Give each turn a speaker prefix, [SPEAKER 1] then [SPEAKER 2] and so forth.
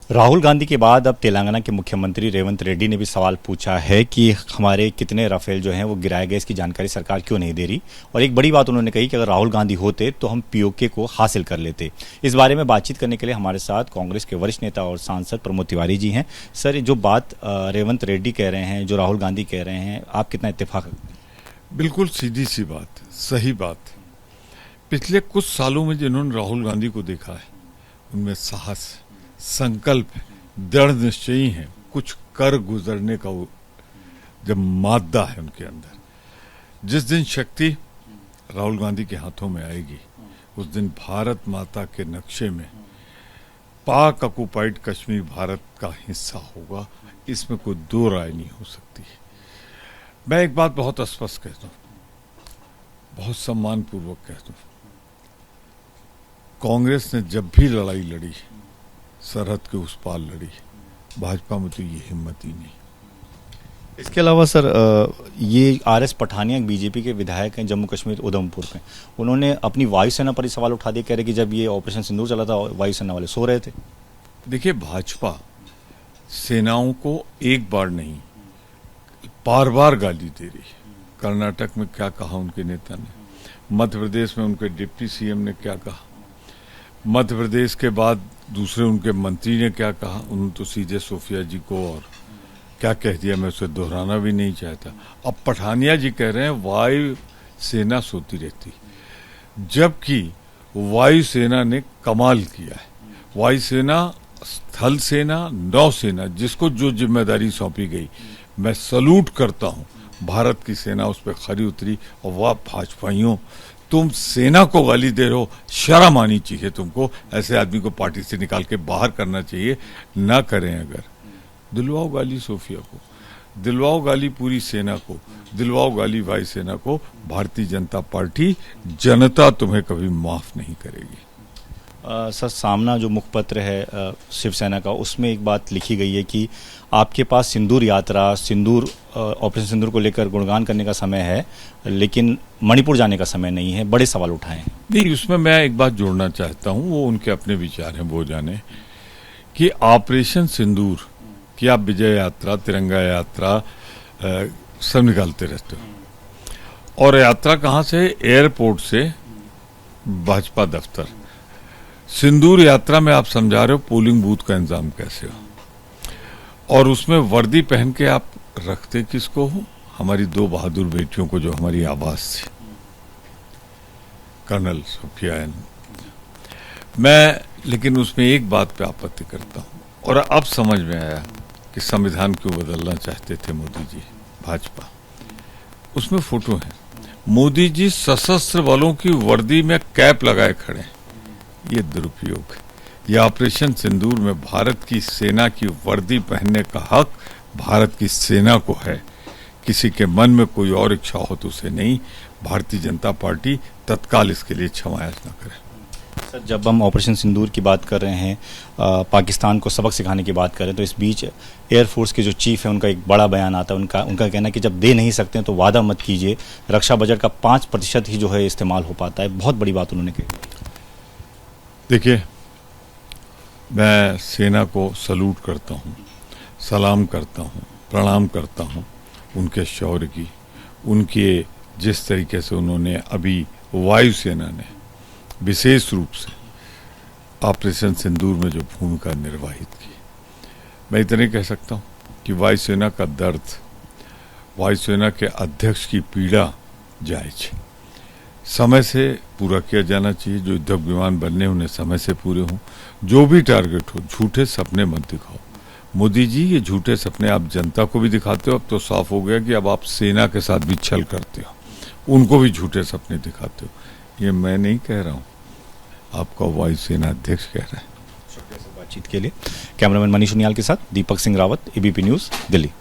[SPEAKER 1] राहुल गांधी के बाद अब तेलंगाना के मुख्यमंत्री रेवंत रेड्डी ने भी सवाल पूछा है कि हमारे कितने राफेल जो हैं वो गिराए गए, इसकी जानकारी सरकार क्यों नहीं दे रही। और एक बड़ी बात उन्होंने कही कि अगर राहुल गांधी होते तो हम पीओके को हासिल कर लेते। इस बारे में बातचीत करने के लिए हमारे साथ कांग्रेस के वरिष्ठ नेता और सांसद प्रमोद तिवारी जी हैं। सर, जो बात रेवंत रेड्डी कह रहे हैं, जो राहुल गांधी कह रहे हैं, आप कितना इत्तेफाक?
[SPEAKER 2] बिल्कुल सीधी सी बात, सही बात। पिछले कुछ सालों में जिन्होंने राहुल गांधी को देखा है उनमें साहस, संकल्प, दृढ़ निश्चयी है, कुछ कर गुजरने का जब मादा है उनके अंदर। जिस दिन शक्ति राहुल गांधी के हाथों में आएगी उस दिन भारत माता के नक्शे में पाक ऑक्युपाइड कश्मीर भारत का हिस्सा होगा, इसमें कोई दो राय नहीं हो सकती। मैं एक बात बहुत स्पष्ट कहता हूं, बहुत सम्मानपूर्वक कहता हूं, कांग्रेस ने जब भी लड़ाई लड़ी, सरहद के उस पार लड़ी, भाजपा में तो ये हिम्मत ही नहीं।
[SPEAKER 1] इसके अलावा सर, ये आरएस पठानिया बीजेपी के विधायक हैं जम्मू कश्मीर उधमपुर में, उन्होंने अपनी वायुसेना पर ही सवाल उठा दिया, कह रहे कि जब ये ऑपरेशन सिंदूर चला था वायुसेना वाले सो रहे थे।
[SPEAKER 2] देखिए, भाजपा सेनाओं को एक बार नहीं बार बार गाली दे रही है। कर्नाटक में क्या कहा उनके नेता ने, मध्य प्रदेश में उनके डिप्टी सीएम ने क्या कहा, मध्य प्रदेश के बाद दूसरे उनके मंत्री ने क्या कहा, उन्होंने तो सीधे सोफिया जी को और क्या कह दिया, मैं उसे दोहराना भी नहीं चाहता। अब पठानिया जी कह रहे हैं वायु सेना सोती रहती, जबकि वायुसेना ने कमाल किया है। वायुसेना, स्थल सेना, नौसेना, जिसको जो जिम्मेदारी सौंपी गई, मैं सलूट करता हूं। भारत की सेना उस पर खरी उतरी। और वाह भाजपाइयों, तुम सेना को गाली दे रहे हो, शर्म आनी चाहिए तुमको। ऐसे आदमी को पार्टी से निकाल के बाहर करना चाहिए। ना करें, अगर दिलवाओ गाली सोफिया को, दिलवाओ गाली पूरी सेना को, दिलवाओ गाली वायुसेना को, भारतीय जनता पार्टी, जनता तुम्हें कभी माफ नहीं करेगी।
[SPEAKER 1] सर, सामना जो मुखपत्र है शिवसेना का, उसमें एक बात लिखी गई है कि आपके पास सिंदूर यात्रा, ऑपरेशन सिंदूर को लेकर गुणगान करने का समय है, लेकिन मणिपुर जाने का समय नहीं है। बड़े सवाल उठाए हैं।
[SPEAKER 2] नहीं, उसमें मैं एक बात जोड़ना चाहता हूं, वो उनके अपने विचार हैं, वो जाने कि ऑपरेशन सिंदूर की आप विजय यात्रा, तिरंगा यात्रा सब निकालते रहते हो, और यात्रा कहां से? एयरपोर्ट से भाजपा दफ्तर। सिंदूर यात्रा में आप समझा रहे हो पोलिंग बूथ का इंतजाम कैसे हो, और उसमें वर्दी पहन के आप रखते किसको हो? हमारी दो बहादुर बेटियों को, जो हमारी आवाज थी, कर्नल सोफिया। मैं लेकिन उसमें एक बात पे आपत्ति करता हूं, और अब समझ में आया कि संविधान क्यों बदलना चाहते थे मोदी जी, भाजपा। उसमें फोटो है, मोदी जी सशस्त्र बलों की वर्दी में कैप लगाए खड़े हैं। ये दुरुपयोग है। ये ऑपरेशन सिंदूर में भारत की सेना की वर्दी पहनने का हक भारत की सेना को है। किसी के मन में कोई और इच्छा हो तो उसे नहीं। भारतीय जनता पार्टी तत्काल इसके लिए क्षमा याचना करे।
[SPEAKER 1] सर, जब हम ऑपरेशन सिंदूर की बात कर रहे हैं, पाकिस्तान को सबक सिखाने की बात करें, तो इस बीच एयरफोर्स के जो चीफ है उनका एक बड़ा बयान आता है। उनका कहना है कि जब दे नहीं सकते हैं तो वादा मत कीजिए, रक्षा बजट का 5% ही जो है इस्तेमाल हो पाता है। बहुत बड़ी बात उन्होंने कही।
[SPEAKER 2] देखिए, मैं सेना को सलूट करता हूँ, सलाम करता हूँ, प्रणाम करता हूँ उनके शौर्य की, उनके जिस तरीके से उन्होंने अभी वायुसेना ने विशेष रूप से ऑपरेशन सिंदूर में जो भूमिका निर्वाहित की। मैं इतने कह सकता हूँ कि वायुसेना का दर्द, वायुसेना के अध्यक्ष की पीड़ा जायज है। समय से पूरा किया जाना चाहिए। जो युद्धक विमान बनने उन्हें समय से पूरे हों। जो भी टारगेट हो, झूठे सपने मत दिखाओ। मोदी जी, ये झूठे सपने आप जनता को भी दिखाते हो। अब तो साफ हो गया कि अब आप सेना के साथ भी छल करते हो, उनको भी झूठे सपने दिखाते हो। ये मैं नहीं कह रहा हूं, आपका वायुसेना अध्यक्ष कह रहा है।
[SPEAKER 1] शुक्रिया सर बातचीत के लिए। कैमरामैन मनीष उनियाल के साथ दीपक सिंह रावत, एबीपी न्यूज, दिल्ली।